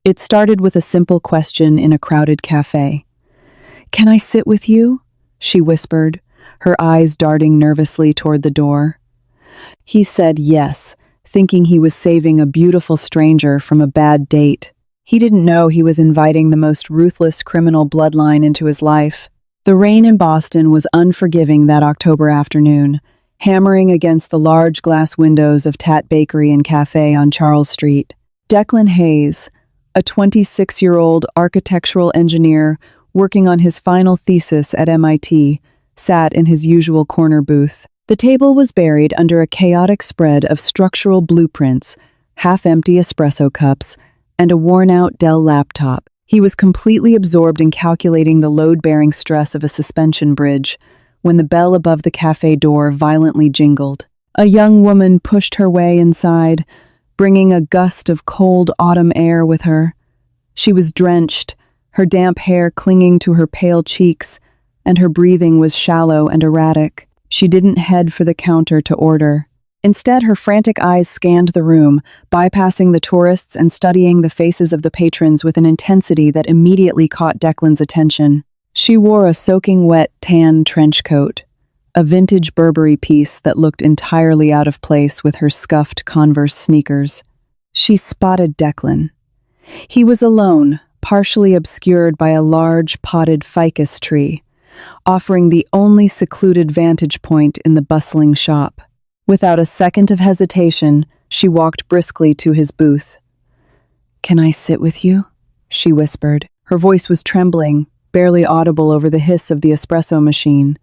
It started with a simple question in a crowded cafe. "Can I sit with you?" she whispered, her eyes darting nervously toward the door. He said yes, thinking he was saving a beautiful stranger from a bad date. He didn't know he was inviting the most ruthless criminal bloodline into his life. The rain in Boston was unforgiving that October afternoon, hammering against the large glass windows of Tat Bakery and Cafe on Charles Street. Declan Hayes, a 26-year-old architectural engineer working on his final thesis at MIT, sat in his usual corner booth. The table was buried under a chaotic spread of structural blueprints, half-empty espresso cups, and a worn-out Dell laptop. He was completely absorbed in calculating the load-bearing stress of a suspension bridge when the bell above the cafe door violently jingled. A young woman pushed her way inside, bringing a gust of cold autumn air with her. She was drenched, her damp hair clinging to her pale cheeks, and her breathing was shallow and erratic. She didn't head for the counter to order. Instead, her frantic eyes scanned the room, bypassing the tourists and studying the faces of the patrons with an intensity that immediately caught Declan's attention. She wore a soaking wet tan trench coat, a vintage Burberry piece that looked entirely out of place with her scuffed Converse sneakers. She spotted Declan. He was alone, partially obscured by a large potted ficus tree, offering the only secluded vantage point in the bustling shop. Without a second of hesitation, she walked briskly to his booth. "Can I sit with you?" she whispered. Her voice was trembling, barely audible over the hiss of the espresso machine.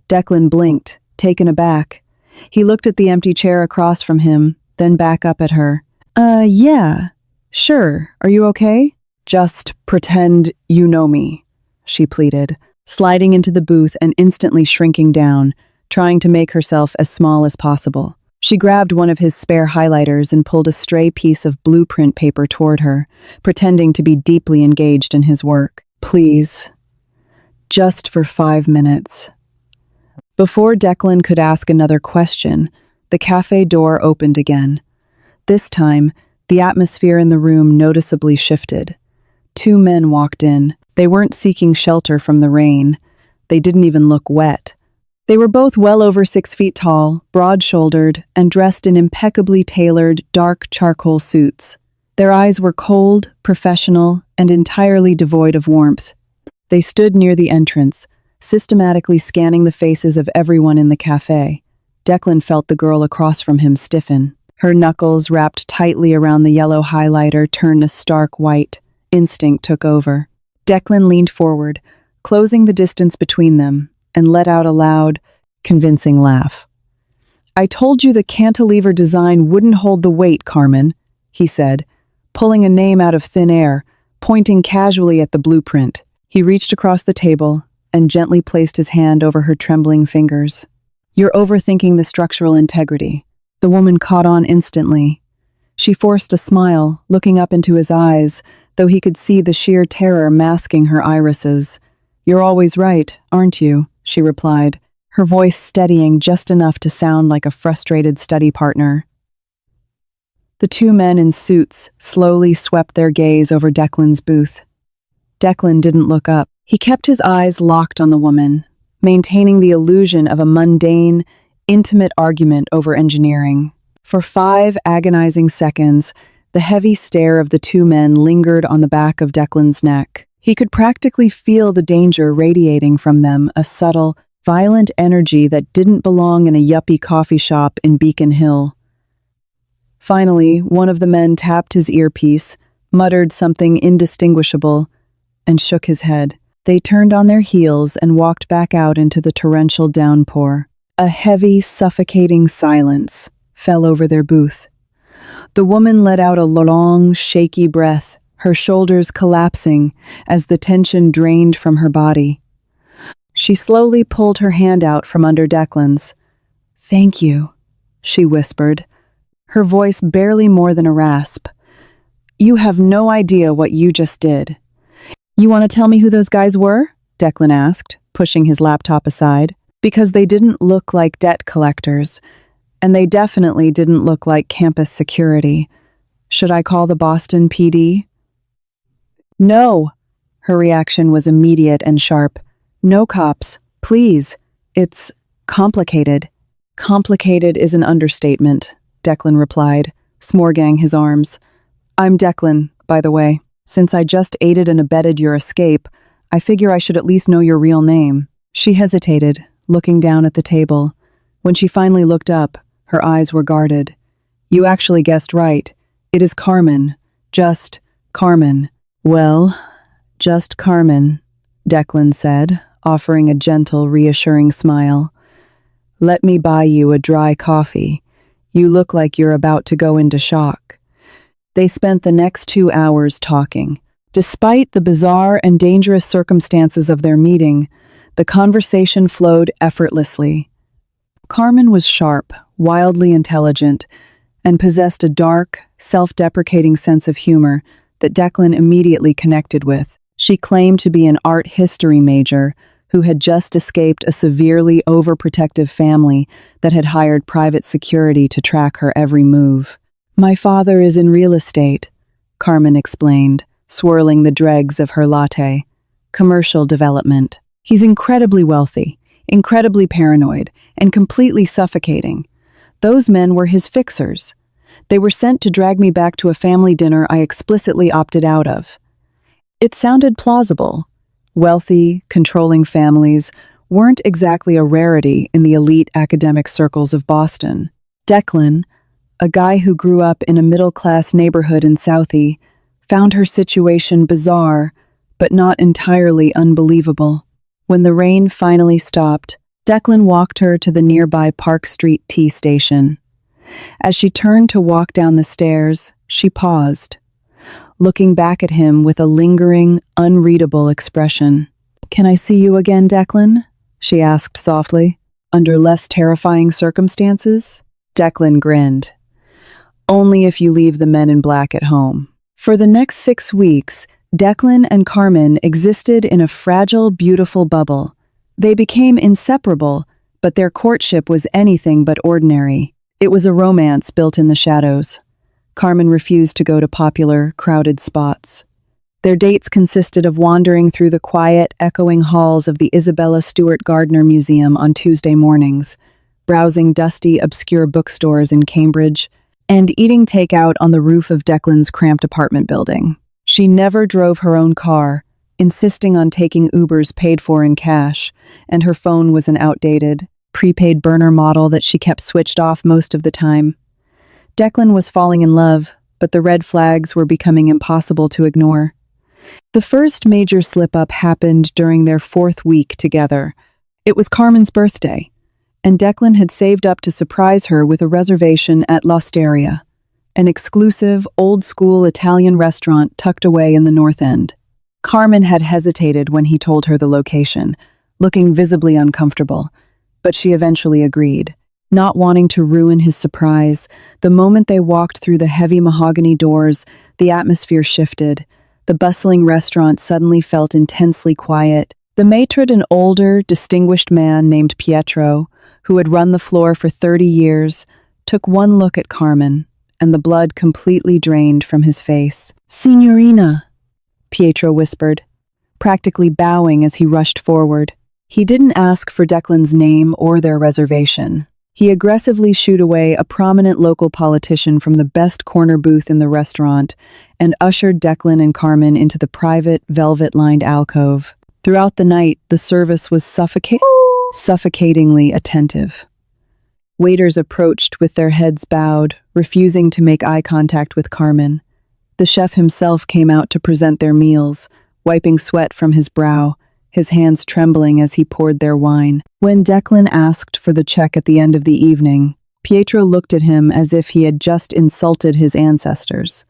Declan blinked, taken aback. He looked at the empty chair across from him, then back up at her. Yeah, sure. Are you okay?" "Just pretend you know me," she pleaded, sliding into the booth and instantly shrinking down, trying to make herself as small as possible. She grabbed one of his spare highlighters and pulled a stray piece of blueprint paper toward her, pretending to be deeply engaged in his work. "Please, just for 5 minutes." Before Declan could ask another question, the cafe door opened again. This time, the atmosphere in the room noticeably shifted. 2 men walked in. They weren't seeking shelter from the rain. They didn't even look wet. They were both well over 6 feet tall, broad-shouldered, and dressed in impeccably tailored, dark charcoal suits. Their eyes were cold, professional, and entirely devoid of warmth. They stood near the entrance, systematically scanning the faces of everyone in the cafe. Declan felt the girl across from him stiffen. Her knuckles, wrapped tightly around the yellow highlighter, turned a stark white. Instinct took over. Declan leaned forward, closing the distance between them, and let out a loud, convincing laugh. "I told you the cantilever design wouldn't hold the weight, Carmen," he said, pulling a name out of thin air, pointing casually at the blueprint. He reached across the table and gently placed his hand over her trembling fingers. "You're overthinking the structural integrity." The woman caught on instantly. She forced a smile, looking up into his eyes, though he could see the sheer terror masking her irises. "You're always right, aren't you?" she replied, her voice steadying just enough to sound like a frustrated study partner. The 2 men in suits slowly swept their gaze over Declan's booth. Declan didn't look up. He kept his eyes locked on the woman, maintaining the illusion of a mundane, intimate argument over engineering. For 5 agonizing seconds, the heavy stare of the 2 men lingered on the back of Declan's neck. He could practically feel the danger radiating from them, a subtle, violent energy that didn't belong in a yuppie coffee shop in Beacon Hill. Finally, one of the men tapped his earpiece, muttered something indistinguishable, and shook his head. They turned on their heels and walked back out into the torrential downpour. A heavy, suffocating silence fell over their booth. The woman let out a long, shaky breath, her shoulders collapsing as the tension drained from her body. She slowly pulled her hand out from under Declan's. "Thank you," she whispered, her voice barely more than a rasp. "You have no idea what you just did." "You want to tell me who those guys were?" Declan asked, pushing his laptop aside. "Because they didn't look like debt collectors, and they definitely didn't look like campus security. Should I call the Boston PD?" No! Her reaction was immediate and sharp. No cops, please. It's complicated. Complicated is an understatement, Declan replied, smorgasing his arms. I'm Declan, by the way. Since I just aided and abetted your escape, I figure I should at least know your real name. She hesitated, looking down at the table. When she finally looked up, her eyes were guarded. You actually guessed right. It is Carmen. Just Carmen. Well, just Carmen, Declan said, offering a gentle, reassuring smile. Let me buy you a dry coffee. You look like you're about to go into shock. They spent the next 2 hours talking. Despite the bizarre and dangerous circumstances of their meeting, the conversation flowed effortlessly. Carmen was sharp, wildly intelligent, and possessed a dark, self-deprecating sense of humor that Declan immediately connected with. She claimed to be an art history major who had just escaped a severely overprotective family that had hired private security to track her every move. My father is in real estate, Carmen explained, swirling the dregs of her latte. Commercial development. He's incredibly wealthy, incredibly paranoid, and completely suffocating. Those men were his fixers. They were sent to drag me back to a family dinner I explicitly opted out of. It sounded plausible. Wealthy, controlling families weren't exactly a rarity in the elite academic circles of Boston. Declan, a guy who grew up in a middle-class neighborhood in Southie, found her situation bizarre, but not entirely unbelievable. When the rain finally stopped, Declan walked her to the nearby Park Street T station. As she turned to walk down the stairs, she paused, looking back at him with a lingering, unreadable expression. Can I see you again, Declan? She asked softly. Under less terrifying circumstances? Declan grinned. Only if you leave the men in black at home. For the next 6 weeks, Declan and Carmen existed in a fragile, beautiful bubble. They became inseparable, but their courtship was anything but ordinary. It was a romance built in the shadows. Carmen refused to go to popular, crowded spots. Their dates consisted of wandering through the quiet, echoing halls of the Isabella Stewart Gardner Museum on Tuesday mornings, browsing dusty, obscure bookstores in Cambridge, and eating takeout on the roof of Declan's cramped apartment building. She never drove her own car, insisting on taking Ubers paid for in cash, and her phone was an outdated, prepaid burner model that she kept switched off most of the time. Declan was falling in love, but the red flags were becoming impossible to ignore. The first major slip-up happened during their 4th week together. It was Carmen's birthday, and Declan had saved up to surprise her with a reservation at L'Osteria, an exclusive, old-school Italian restaurant tucked away in the North End. Carmen had hesitated when he told her the location, looking visibly uncomfortable, but she eventually agreed. Not wanting to ruin his surprise, the moment they walked through the heavy mahogany doors, the atmosphere shifted. The bustling restaurant suddenly felt intensely quiet. The maitre d', an older, distinguished man named Pietro, who had run the floor for 30 years, took one look at Carmen, and the blood completely drained from his face. "Signorina," Pietro whispered, practically bowing as he rushed forward. He didn't ask for Declan's name or their reservation. He aggressively shooed away a prominent local politician from the best corner booth in the restaurant and ushered Declan and Carmen into the private, velvet-lined alcove. Throughout the night, the service was suffocatingly attentive. Waiters approached with their heads bowed, refusing to make eye contact with Carmen. The chef himself came out to present their meals, wiping sweat from his brow, his hands trembling as he poured their wine. When Declan asked for the check at the end of the evening, Pietro looked at him as if he had just insulted his ancestors.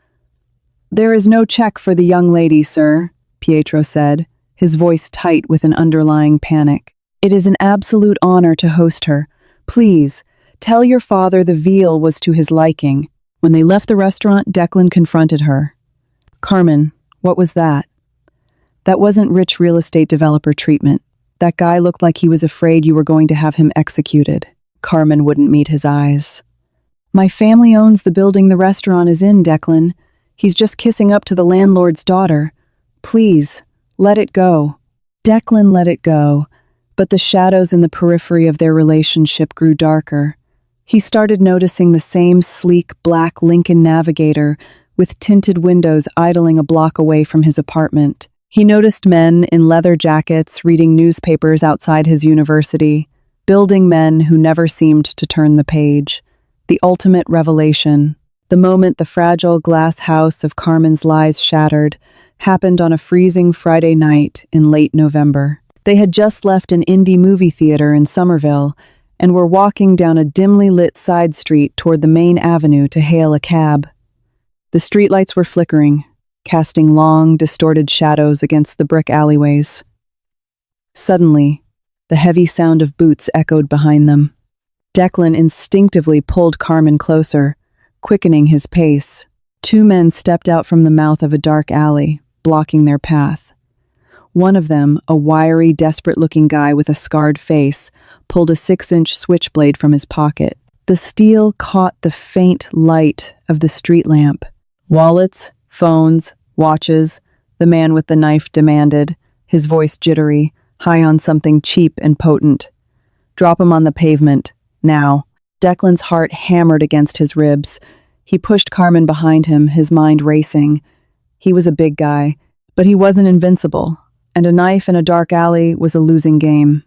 "There is no check for the young lady, sir," Pietro said, his voice tight with an underlying panic. "It is an absolute honor to host her. Please, tell your father the veal was to his liking." When they left the restaurant, Declan confronted her. "Carmen, what was that?" "That wasn't rich real estate developer treatment. That guy looked like he was afraid you were going to have him executed." Carmen wouldn't meet his eyes. "My family owns the building the restaurant is in, Declan. He's just kissing up to the landlord's daughter. Please, let it go. Declan let it go, but the shadows in the periphery of their relationship grew darker. He started noticing the same sleek black Lincoln Navigator with tinted windows idling a block away from his apartment. He noticed men in leather jackets reading newspapers outside his university, building men who never seemed to turn the page. The ultimate revelation, the moment the fragile glass house of Carmen's lies shattered, happened on a freezing Friday night in late November. They had just left an indie movie theater in Somerville and were walking down a dimly lit side street toward the main avenue to hail a cab. The streetlights were flickering, casting long, distorted shadows against the brick alleyways. Suddenly, the heavy sound of boots echoed behind them. Declan instinctively pulled Carmen closer, quickening his pace. Two men stepped out from the mouth of a dark alley, blocking their path. One of them, a wiry, desperate-looking guy with a scarred face, pulled a 6-inch switchblade from his pocket. The steel caught the faint light of the street lamp. Wallets, phones, watches, the man with the knife demanded, his voice jittery, high on something cheap and potent. Drop him on the pavement, now. Declan's heart hammered against his ribs. He pushed Carmen behind him, his mind racing. He was a big guy, but he wasn't invincible, and a knife in a dark alley was a losing game.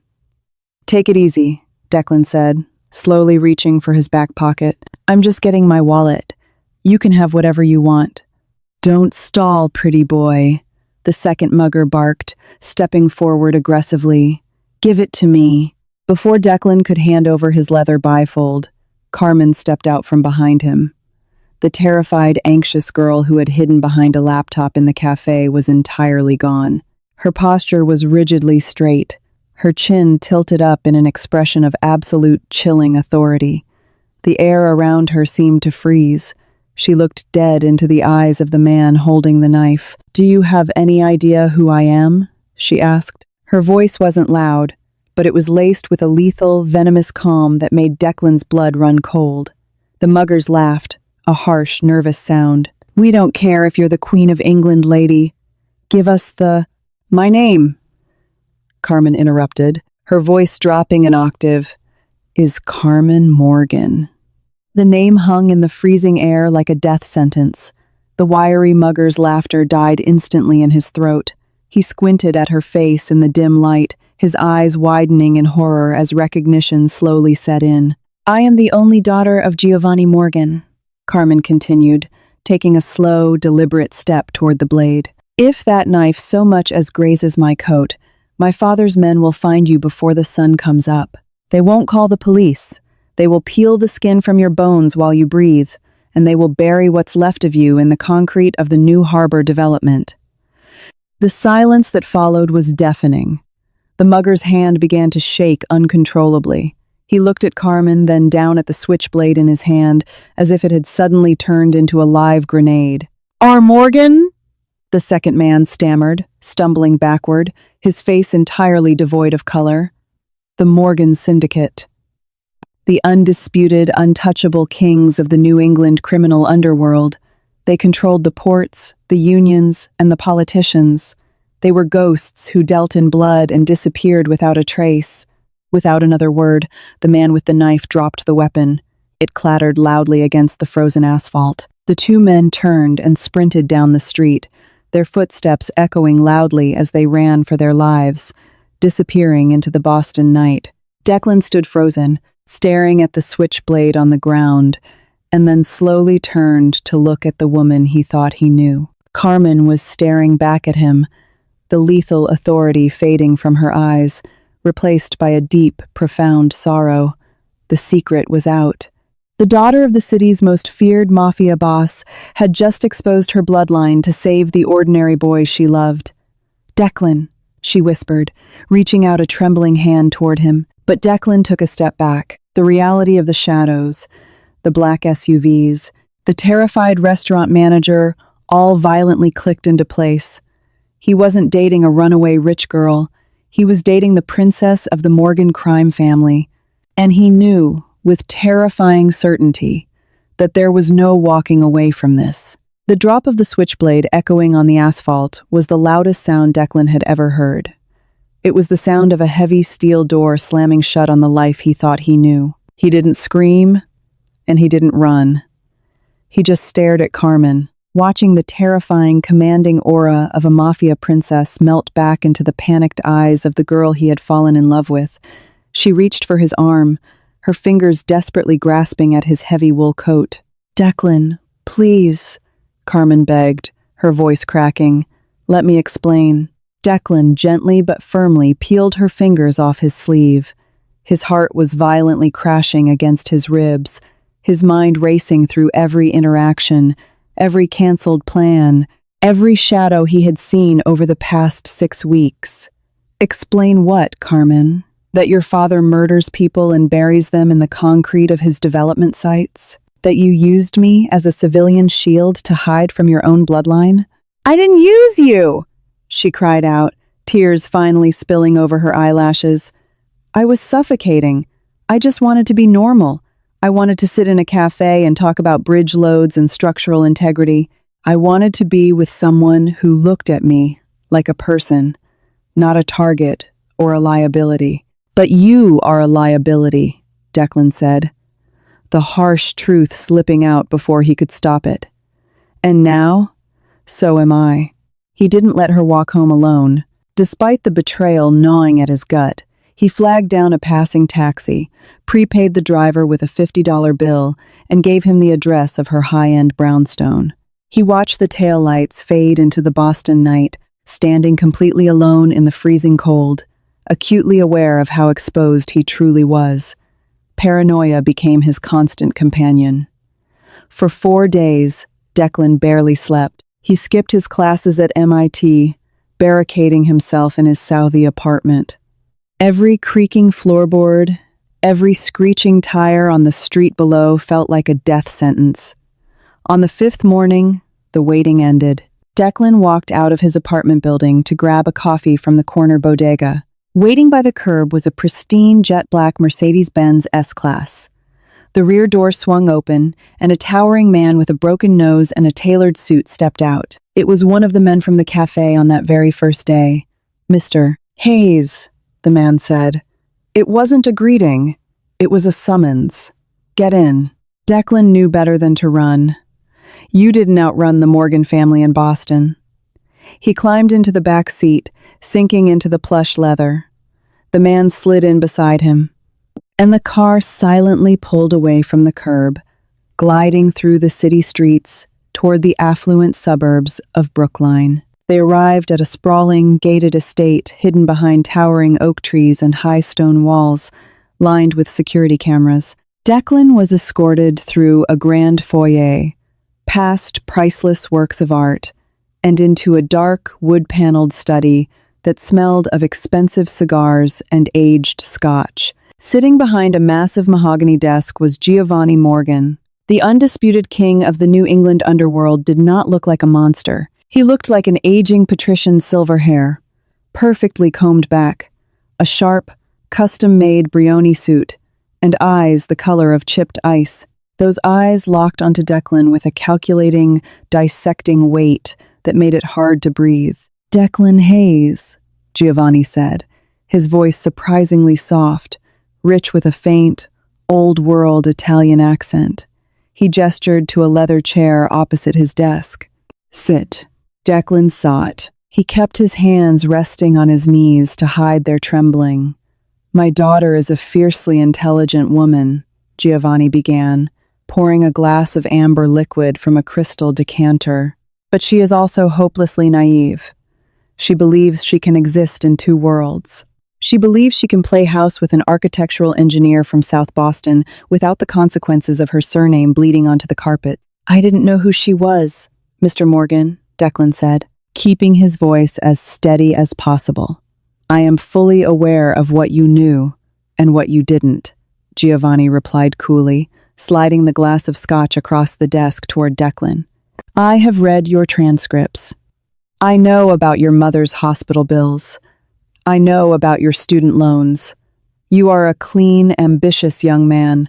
Take it easy, Declan said, slowly reaching for his back pocket. I'm just getting my wallet. You can have whatever you want. Don't stall, pretty boy, the second mugger barked, stepping forward aggressively. Give it to me. Before Declan could hand over his leather bifold, Carmen stepped out from behind him. The terrified, anxious girl who had hidden behind a laptop in the cafe was entirely gone. Her posture was rigidly straight, her chin tilted up in an expression of absolute chilling authority. The air around her seemed to freeze. She looked dead into the eyes of the man holding the knife. "Do you have any idea who I am?" she asked. Her voice wasn't loud, but it was laced with a lethal, venomous calm that made Declan's blood run cold. The muggers laughed, a harsh, nervous sound. "We don't care if you're the Queen of England, lady. Give us the—" "My name," Carmen interrupted, her voice dropping an octave, "is Carmen Morgan." The name hung in the freezing air like a death sentence. The wiry mugger's laughter died instantly in his throat. He squinted at her face in the dim light, his eyes widening in horror as recognition slowly set in. "I am the only daughter of Giovanni Morgan," Carmen continued, taking a slow, deliberate step toward the blade. "If that knife so much as grazes my coat, my father's men will find you before the sun comes up. They won't call the police. They will peel the skin from your bones while you breathe, and they will bury what's left of you in the concrete of the new harbor development." The silence that followed was deafening. The mugger's hand began to shake uncontrollably. He looked at Carmen, then down at the switchblade in his hand, as if it had suddenly turned into a live grenade. "R. Morgan?" the second man stammered, stumbling backward, his face entirely devoid of color. "The Morgan Syndicate. The undisputed, untouchable kings of the New England criminal underworld. They controlled the ports, the unions, and the politicians. They were ghosts who dealt in blood and disappeared without a trace." Without another word, the man with the knife dropped the weapon. It clattered loudly against the frozen asphalt. The two men turned and sprinted down the street, their footsteps echoing loudly as they ran for their lives, disappearing into the Boston night. Declan stood frozen, staring at the switchblade on the ground, and then slowly turned to look at the woman he thought he knew. Carmen was staring back at him, the lethal authority fading from her eyes, replaced by a deep, profound sorrow. The secret was out. The daughter of the city's most feared Mafia Boss had just exposed her bloodline to save the ordinary boy she loved. "Declan," she whispered, reaching out a trembling hand toward him. But Declan took a step back. The reality of the shadows, the black SUVs, the terrified restaurant manager, all violently clicked into place. He wasn't dating a runaway rich girl. He was dating the princess of the Morgan crime family. And he knew, with terrifying certainty, that there was no walking away from this. The drop of the switchblade echoing on the asphalt was the loudest sound Declan had ever heard. It was the sound of a heavy steel door slamming shut on the life he thought he knew. He didn't scream, and he didn't run. He just stared at Carmen, watching the terrifying, commanding aura of a mafia princess melt back into the panicked eyes of the girl he had fallen in love with. She reached for his arm, her fingers desperately grasping at his heavy wool coat. "Declan, please," Carmen begged, her voice cracking. "Let me explain." Declan gently but firmly peeled her fingers off his sleeve. His heart was violently crashing against his ribs, his mind racing through every interaction, every canceled plan, every shadow he had seen over the past 6 weeks. "Explain what, Carmen? That your father murders people and buries them in the concrete of his development sites? That you used me as a civilian shield to hide from your own bloodline?" "I didn't use you!" she cried out, tears finally spilling over her eyelashes. "I was suffocating. I just wanted to be normal. I wanted to sit in a cafe and talk about bridge loads and structural integrity. I wanted to be with someone who looked at me like a person, not a target or a liability." "But you are a liability," Declan said, the harsh truth slipping out before he could stop it. "And now, so am I." He didn't let her walk home alone. Despite the betrayal gnawing at his gut, he flagged down a passing taxi, prepaid the driver with a $50 bill, and gave him the address of her high-end brownstone. He watched the taillights fade into the Boston night, standing completely alone in the freezing cold, acutely aware of how exposed he truly was. Paranoia became his constant companion. For 4 days, Declan barely slept. He skipped his classes at MIT, barricading himself in his Southie apartment. Every creaking floorboard, every screeching tire on the street below felt like a death sentence. On the 5th morning, the waiting ended. Declan walked out of his apartment building to grab a coffee from the corner bodega. Waiting by the curb was a pristine jet-black Mercedes-Benz S-Class. The rear door swung open, and a towering man with a broken nose and a tailored suit stepped out. It was one of the men from the cafe on that very first day. "Mr. Hayes," the man said. It wasn't a greeting. It was a summons. "Get in." Declan knew better than to run. You didn't outrun the Morgan family in Boston. He climbed into the back seat, sinking into the plush leather. The man slid in beside him, and the car silently pulled away from the curb, gliding through the city streets toward the affluent suburbs of Brookline. They arrived at a sprawling, gated estate hidden behind towering oak trees and high stone walls, lined with security cameras. Declan was escorted through a grand foyer, past priceless works of art, and into a dark, wood-paneled study that smelled of expensive cigars and aged scotch. Sitting behind a massive mahogany desk was Giovanni Morgan. The undisputed king of the New England underworld did not look like a monster. He looked like an aging patrician's silver hair, perfectly combed back, a sharp, custom-made Brioni suit, and eyes the color of chipped ice. Those eyes locked onto Declan with a calculating, dissecting weight that made it hard to breathe. "Declan Hayes," Giovanni said, his voice surprisingly soft, rich with a faint, old-world Italian accent. He gestured to a leather chair opposite his desk. "Sit." Declan sat. He kept his hands resting on his knees to hide their trembling. "My daughter is a fiercely intelligent woman," Giovanni began, pouring a glass of amber liquid from a crystal decanter. "But she is also hopelessly naive. She believes she can exist in 2 worlds. She believes she can play house with an architectural engineer from South Boston without the consequences of her surname bleeding onto the carpet." "I didn't know who she was, Mr. Morgan," Declan said, keeping his voice as steady as possible. "I am fully aware of what you knew and what you didn't," Giovanni replied coolly, sliding the glass of scotch across the desk toward Declan. "I have read your transcripts. I know about your mother's hospital bills. I know about your student loans. You are a clean, ambitious young man,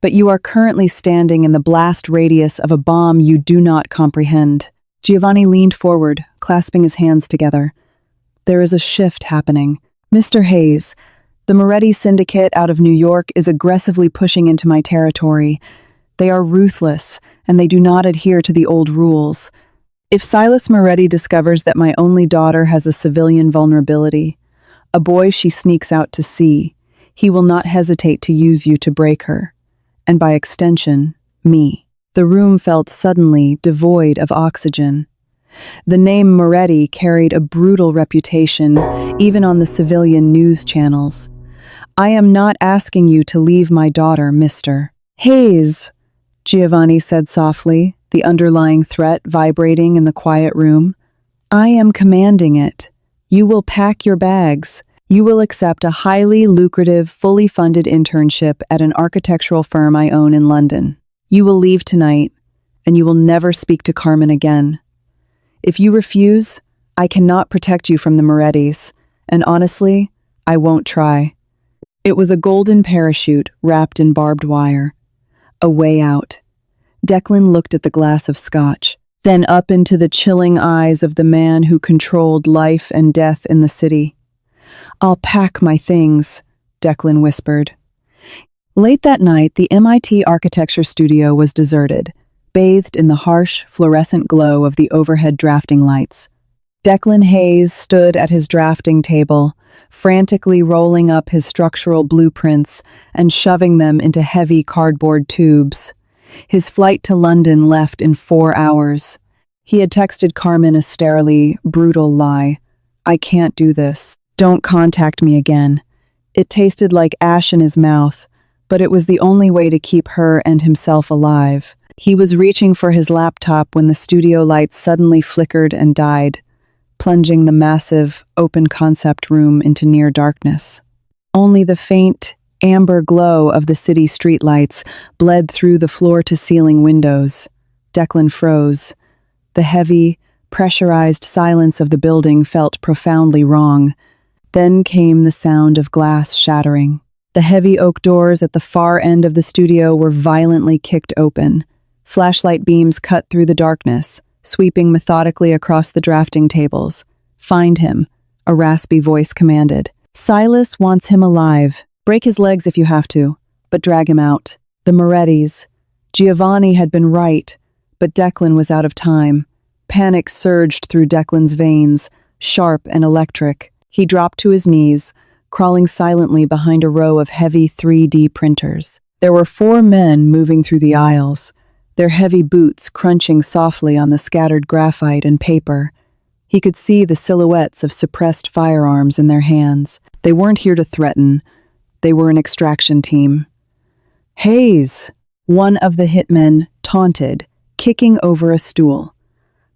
but you are currently standing in the blast radius of a bomb you do not comprehend. Giovanni leaned forward, clasping his hands together. There is a shift happening. Mr. Hayes, the Moretti Syndicate out of New York is aggressively pushing into my territory. They are ruthless, and they do not adhere to the old rules. If Silas Moretti discovers that my only daughter has a civilian vulnerability, a boy she sneaks out to see, he will not hesitate to use you to break her. And by extension, me. The room felt suddenly devoid of oxygen. The name Moretti carried a brutal reputation, even on the civilian news channels. I am not asking you to leave my daughter, Mr. Hayes, Giovanni said softly, the underlying threat vibrating in the quiet room. I am commanding it. You will pack your bags. You will accept a highly lucrative, fully funded internship at an architectural firm I own in London. You will leave tonight, and you will never speak to Carmen again. If you refuse, I cannot protect you from the Morettis, and honestly, I won't try. It was a golden parachute wrapped in barbed wire. A way out. Declan looked at the glass of scotch, then up into the chilling eyes of the man who controlled life and death in the city. I'll pack my things, Declan whispered. Late that night, the MIT architecture studio was deserted, bathed in the harsh, fluorescent glow of the overhead drafting lights. Declan Hayes stood at his drafting table, frantically rolling up his structural blueprints and shoving them into heavy cardboard tubes. His flight to London left in 4 hours. He had texted Carmen a sterile, brutal lie. I can't do this. Don't contact me again. It tasted like ash in his mouth, but it was the only way to keep her and himself alive. He was reaching for his laptop when the studio lights suddenly flickered and died, plunging the massive, open-concept room into near darkness. Only the faint, amber glow of the city streetlights bled through the floor-to-ceiling windows. Declan froze. The heavy, pressurized silence of the building felt profoundly wrong. Then came the sound of glass shattering. The heavy oak doors at the far end of the studio were violently kicked open. Flashlight beams cut through the darkness, sweeping methodically across the drafting tables. Find him, a raspy voice commanded. Silas wants him alive. Break his legs if you have to, but drag him out. The Morettis. Giovanni had been right, but Declan was out of time. Panic surged through Declan's veins, sharp and electric. He dropped to his knees, crawling silently behind a row of heavy 3D printers. There were 4 men moving through the aisles, their heavy boots crunching softly on the scattered graphite and paper. He could see the silhouettes of suppressed firearms in their hands. They weren't here to threaten. They were an extraction team. Hayes, one of the hitmen taunted, kicking over a stool.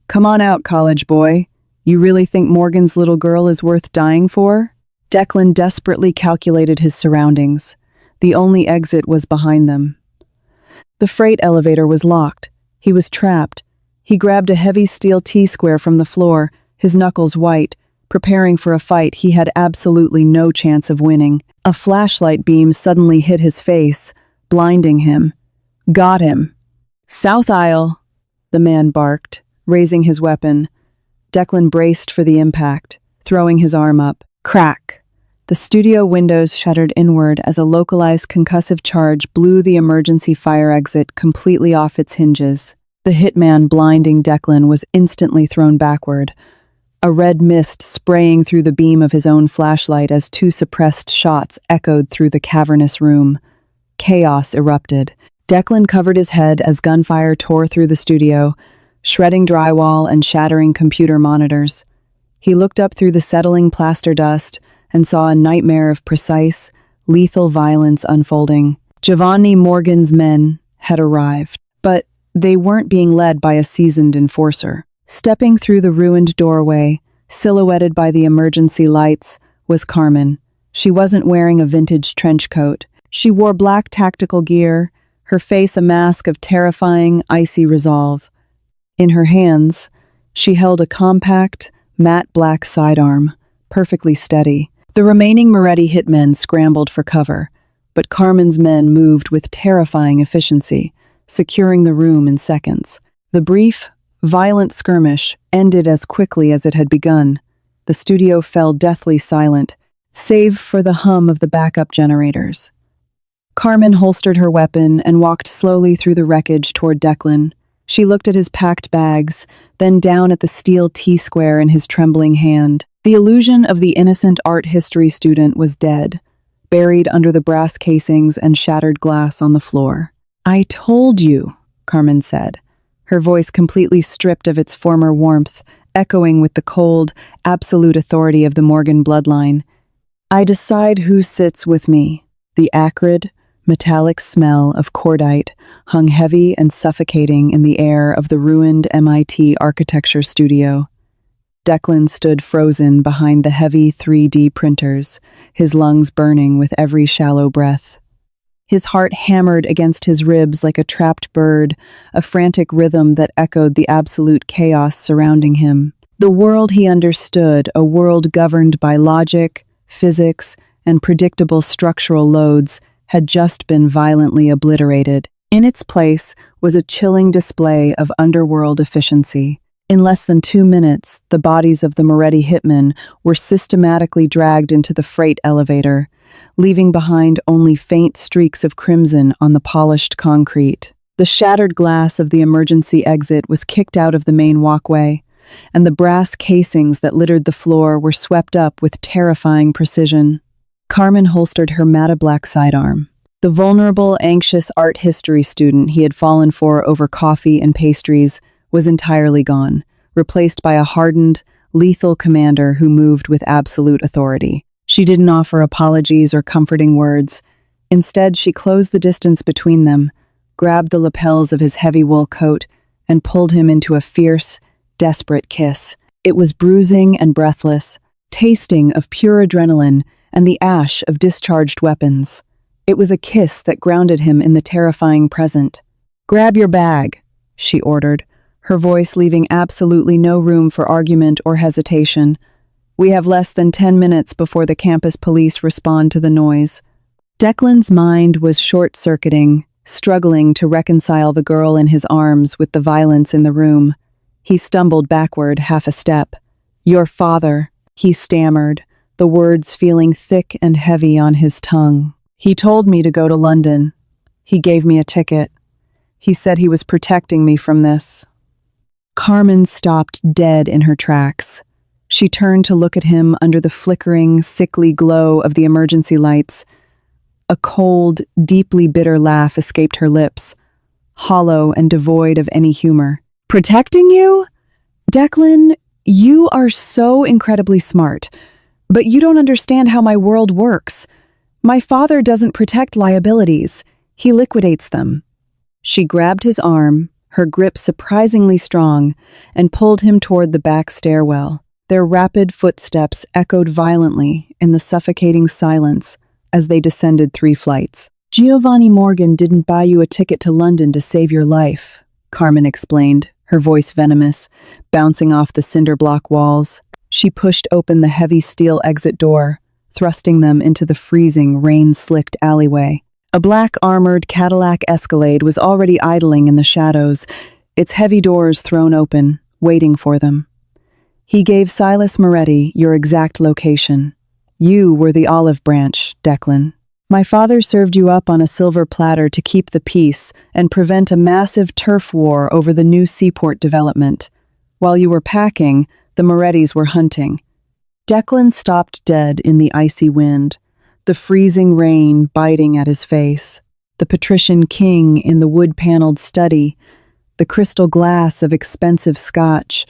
Come on out, college boy. You really think Morgan's little girl is worth dying for? Declan desperately calculated his surroundings. The only exit was behind them. The freight elevator was locked. He was trapped. He grabbed a heavy steel T-square from the floor, his knuckles white, preparing for a fight he had absolutely no chance of winning. A flashlight beam suddenly hit his face, blinding him. Got him. South aisle, the man barked, raising his weapon. Declan braced for the impact, throwing his arm up. Crack! The studio windows shuddered inward as a localized concussive charge blew the emergency fire exit completely off its hinges. The hitman blinding Declan was instantly thrown backward, a red mist spraying through the beam of his own flashlight as 2 suppressed shots echoed through the cavernous room. Chaos erupted. Declan covered his head as gunfire tore through the studio, shredding drywall and shattering computer monitors. He looked up through the settling plaster dust and saw a nightmare of precise, lethal violence unfolding. Giovanni Morgan's men had arrived, but they weren't being led by a seasoned enforcer. Stepping through the ruined doorway, silhouetted by the emergency lights, was Carmen. She wasn't wearing a vintage trench coat. She wore black tactical gear, her face a mask of terrifying, icy resolve. In her hands, she held a compact, matte black sidearm, perfectly steady. The remaining Moretti hitmen scrambled for cover, but Carmen's men moved with terrifying efficiency, securing the room in seconds. The brief, violent skirmish ended as quickly as it had begun. The studio fell deathly silent, save for the hum of the backup generators. Carmen holstered her weapon and walked slowly through the wreckage toward Declan. She looked at his packed bags, then down at the steel T-square in his trembling hand. The illusion of the innocent art history student was dead, buried under the brass casings and shattered glass on the floor. "I told you," Carmen said, her voice completely stripped of its former warmth, echoing with the cold, absolute authority of the Morgan bloodline. "I decide who sits with me." The acrid, metallic smell of cordite hung heavy and suffocating in the air of the ruined MIT architecture studio. Declan stood frozen behind the heavy 3D printers, his lungs burning with every shallow breath. His heart hammered against his ribs like a trapped bird, a frantic rhythm that echoed the absolute chaos surrounding him. The world he understood, a world governed by logic, physics, and predictable structural loads, had just been violently obliterated. In its place was a chilling display of underworld efficiency. In less than 2 minutes, the bodies of the Moretti hitmen were systematically dragged into the freight elevator, leaving behind only faint streaks of crimson on the polished concrete. The shattered glass of the emergency exit was kicked out of the main walkway, and the brass casings that littered the floor were swept up with terrifying precision. Carmen holstered her matte black sidearm. The vulnerable, anxious art history student he had fallen for over coffee and pastries was entirely gone, replaced by a hardened, lethal commander who moved with absolute authority. She didn't offer apologies or comforting words. Instead, she closed the distance between them, grabbed the lapels of his heavy wool coat, and pulled him into a fierce, desperate kiss. It was bruising and breathless, tasting of pure adrenaline and the ash of discharged weapons. It was a kiss that grounded him in the terrifying present. "Grab your bag," she ordered, her voice leaving absolutely no room for argument or hesitation. "We have less than 10 minutes before the campus police respond to the noise." Declan's mind was short-circuiting, struggling to reconcile the girl in his arms with the violence in the room. He stumbled backward half a step. "Your father," he stammered, the words feeling thick and heavy on his tongue. "He told me to go to London. He gave me a ticket. He said he was protecting me from this." Carmen stopped dead in her tracks. She turned to look at him under the flickering, sickly glow of the emergency lights. A cold, deeply bitter laugh escaped her lips, hollow and devoid of any humor. "Protecting you? Declan, you are so incredibly smart, but you don't understand how my world works. My father doesn't protect liabilities. He liquidates them." She grabbed his arm, her grip surprisingly strong, and pulled him toward the back stairwell. Their rapid footsteps echoed violently in the suffocating silence as they descended 3 flights. "Giovanni Morgan didn't buy you a ticket to London to save your life," Carmen explained, her voice venomous, bouncing off the cinder block walls. She pushed open the heavy steel exit door, thrusting them into the freezing, rain-slicked alleyway. A black armored Cadillac Escalade was already idling in the shadows, its heavy doors thrown open, waiting for them. He gave Silas Moretti your exact location. You were the olive branch, Declan. My father served you up on a silver platter to keep the peace and prevent a massive turf war over the new seaport development. While you were packing, the Morettis were hunting. Declan stopped dead in the icy wind, the freezing rain biting at his face. The patrician king in the wood-paneled study, the crystal glass of expensive scotch,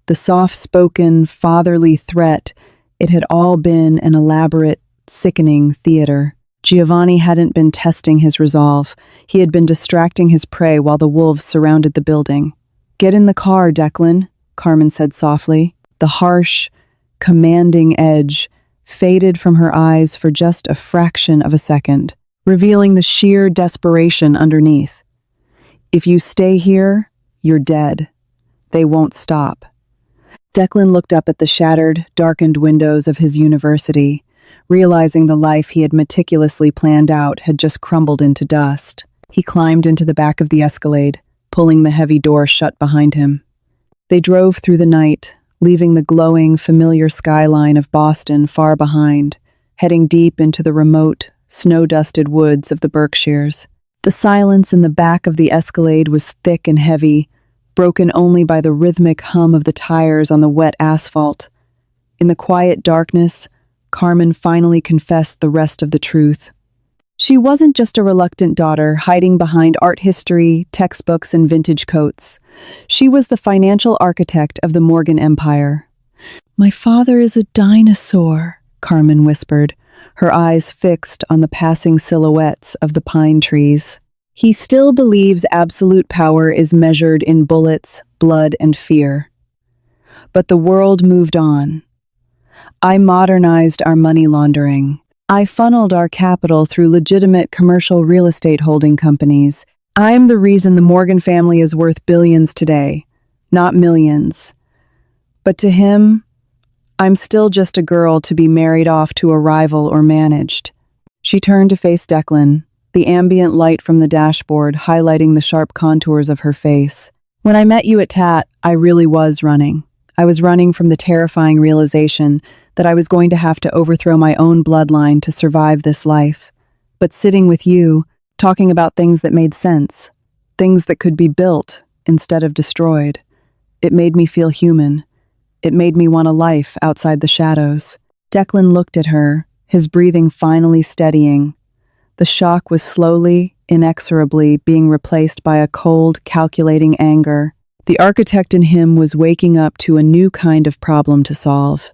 the soft-spoken, fatherly threat, it had all been an elaborate, sickening theater. Giovanni hadn't been testing his resolve. He had been distracting his prey while the wolves surrounded the building. "Get in the car, Declan," Carmen said softly. The harsh, commanding edge faded from her eyes for just a fraction of a second, revealing the sheer desperation underneath. "If you stay here, you're dead. They won't stop." Declan looked up at the shattered, darkened windows of his university, realizing the life he had meticulously planned out had just crumbled into dust. He climbed into the back of the Escalade, pulling the heavy door shut behind him. They drove through the night, leaving the glowing, familiar skyline of Boston far behind, heading deep into the remote, snow-dusted woods of the Berkshires. The silence in the back of the Escalade was thick and heavy, broken only by the rhythmic hum of the tires on the wet asphalt. In the quiet darkness, Carmen finally confessed the rest of the truth. She wasn't just a reluctant daughter hiding behind art history, textbooks, and vintage coats. She was the financial architect of the Morgan Empire. "My father is a dinosaur," Carmen whispered, her eyes fixed on the passing silhouettes of the pine trees. "He still believes absolute power is measured in bullets, blood, and fear." But the world moved on. I modernized our money laundering. I funneled our capital through legitimate commercial real estate holding companies. I'm the reason the Morgan family is worth billions today, not millions. But to him, I'm still just a girl to be married off to a rival or managed. She turned to face Declan, the ambient light from the dashboard highlighting the sharp contours of her face. "When I met you at TAT, I really was running. I was running from the terrifying realization that I was going to have to overthrow my own bloodline to survive this life. But sitting with you, talking about things that made sense, things that could be built instead of destroyed, it made me feel human. It made me want a life outside the shadows." Declan looked at her, his breathing finally steadying. The shock was slowly, inexorably being replaced by a cold, calculating anger. The architect in him was waking up to a new kind of problem to solve.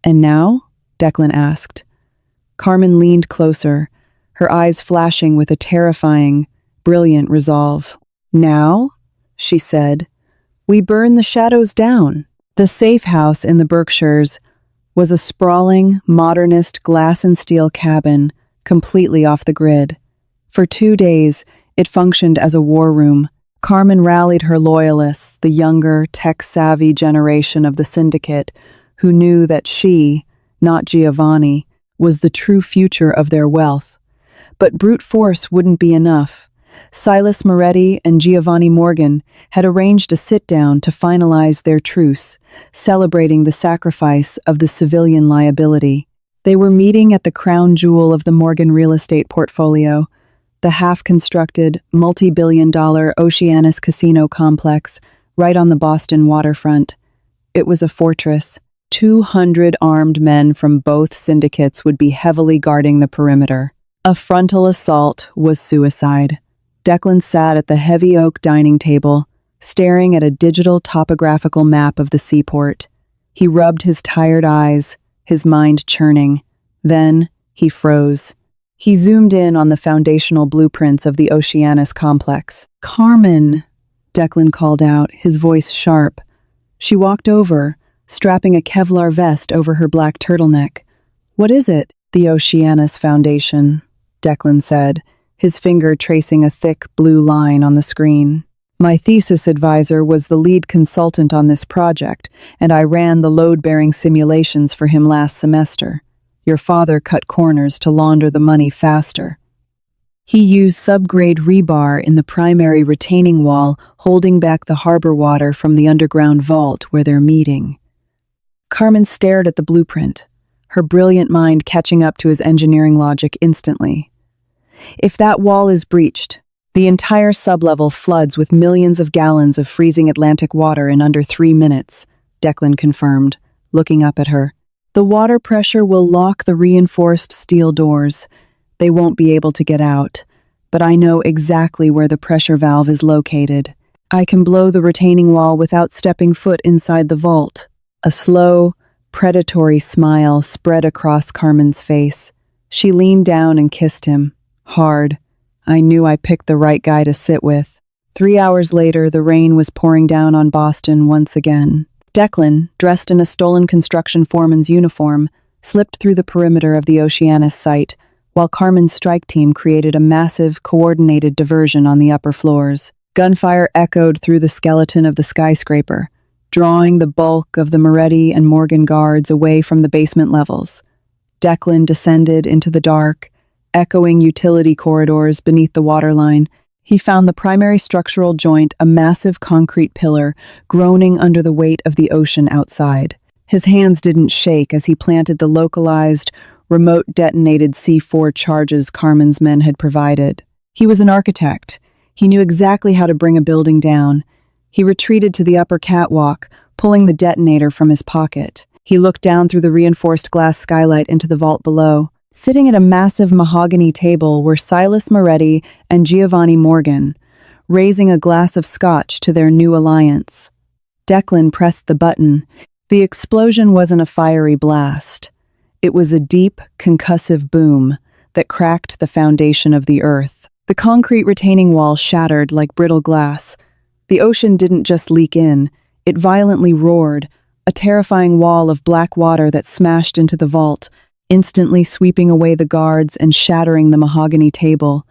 "And now?" Declan asked. Carmen leaned closer, her eyes flashing with a terrifying, brilliant resolve. "Now," she said, "we burn the shadows down." The safe house in the Berkshires was a sprawling, modernist glass and steel cabin, completely off the grid. For 2 days, it functioned as a war room. Carmen rallied her loyalists, the younger, tech-savvy generation of the syndicate, who knew that she, not Giovanni, was the true future of their wealth. But brute force wouldn't be enough. Silas Moretti and Giovanni Morgan had arranged a sit-down to finalize their truce, celebrating the sacrifice of the civilian liability. They were meeting at the crown jewel of the Morgan real estate portfolio, the half-constructed, multi-billion-dollar Oceanus casino complex right on the Boston waterfront. It was a fortress. 200 armed men from both syndicates would be heavily guarding the perimeter. A frontal assault was suicide. Declan sat at the heavy oak dining table, staring at a digital topographical map of the seaport. He rubbed his tired eyes, his mind churning. Then he froze. He zoomed in on the foundational blueprints of the Oceanus complex. "Carmen," Declan called out, his voice sharp. She walked over, strapping a Kevlar vest over her black turtleneck. "What is it?" "The Oceanus Foundation," Declan said, his finger tracing a thick blue line on the screen. "My thesis advisor was the lead consultant on this project, and I ran the load-bearing simulations for him last semester. Your father cut corners to launder the money faster. He used subgrade rebar in the primary retaining wall, holding back the harbor water from the underground vault where they're meeting." Carmen stared at the blueprint, her brilliant mind catching up to his engineering logic instantly. "If that wall is breached, the entire sublevel floods with millions of gallons of freezing Atlantic water in under 3 minutes, Declan confirmed, looking up at her. "The water pressure will lock the reinforced steel doors. They won't be able to get out, but I know exactly where the pressure valve is located. I can blow the retaining wall without stepping foot inside the vault." A slow, predatory smile spread across Carmen's face. She leaned down and kissed him. Hard. I knew I picked the right guy to sit with. 3 hours later, the rain was pouring down on Boston once again. Declan, dressed in a stolen construction foreman's uniform, slipped through the perimeter of the Oceanus site, while Carmen's strike team created a massive, coordinated diversion on the upper floors. Gunfire echoed through the skeleton of the skyscraper, drawing the bulk of the Moretti and Morgan guards away from the basement levels. Declan descended into the dark, echoing utility corridors beneath the waterline. He found the primary structural joint, a massive concrete pillar, groaning under the weight of the ocean outside. His hands didn't shake as he planted the localized, remote-detonated C4 charges Carmen's men had provided. He was an architect. He knew exactly how to bring a building down. He retreated to the upper catwalk, pulling the detonator from his pocket. He looked down through the reinforced glass skylight into the vault below. Sitting at a massive mahogany table were Silas Moretti and Giovanni Morgan, raising a glass of scotch to their new alliance. Declan pressed the button. The explosion wasn't a fiery blast. It was a deep, concussive boom that cracked the foundation of the earth. The concrete retaining wall shattered like brittle glass. The ocean didn't just leak in, it violently roared, a terrifying wall of black water that smashed into the vault, instantly sweeping away the guards and shattering the mahogany table.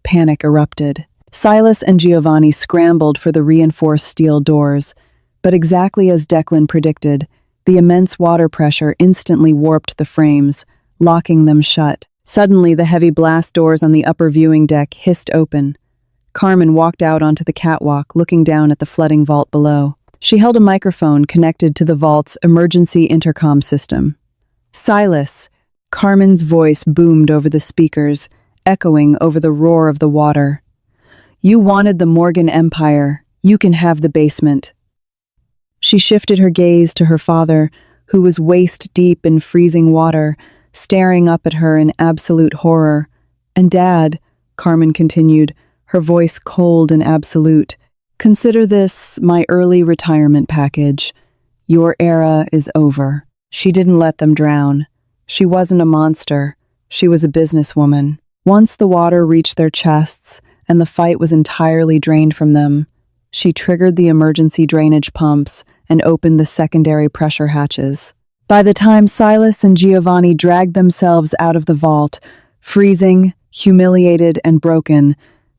Panic erupted. Silas and Giovanni scrambled for the reinforced steel doors, but exactly as Declan predicted, the immense water pressure instantly warped the frames, locking them shut. Suddenly, the heavy blast doors on the upper viewing deck hissed open. Carmen walked out onto the catwalk, looking down at the flooding vault below. She held a microphone connected to the vault's emergency intercom system. "Silas," Carmen's voice boomed over the speakers, echoing over the roar of the water. "You wanted the Morgan Empire. You can have the basement." She shifted her gaze to her father, who was waist-deep in freezing water, staring up at her in absolute horror. "And Dad," Carmen continued, her voice cold and absolute, "consider this my early retirement package. Your era is over." She didn't let them drown. She wasn't a monster. She was a businesswoman. Once the water reached their chests and the fight was entirely drained from them, she triggered the emergency drainage pumps and opened the secondary pressure hatches. By the time Silas and Giovanni dragged themselves out of the vault, freezing, humiliated, and broken,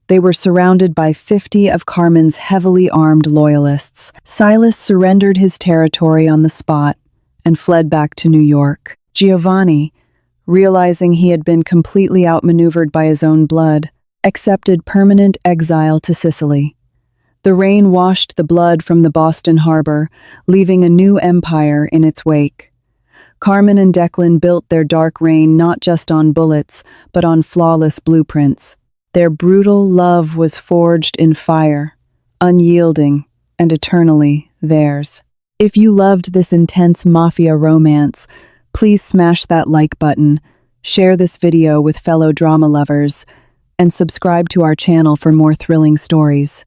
they were surrounded by 50 of Carmen's heavily armed loyalists. Silas surrendered his territory on the spot and fled back to New York. Giovanni, realizing he had been completely outmaneuvered by his own blood, accepted permanent exile to Sicily. The rain washed the blood from the Boston harbor, leaving a new empire in its wake. Carmen and Declan built their dark reign not just on bullets, but on flawless blueprints. Their brutal love was forged in fire, unyielding and eternally theirs. If you loved this intense mafia romance, please smash that like button, share this video with fellow drama lovers, and subscribe to our channel for more thrilling stories.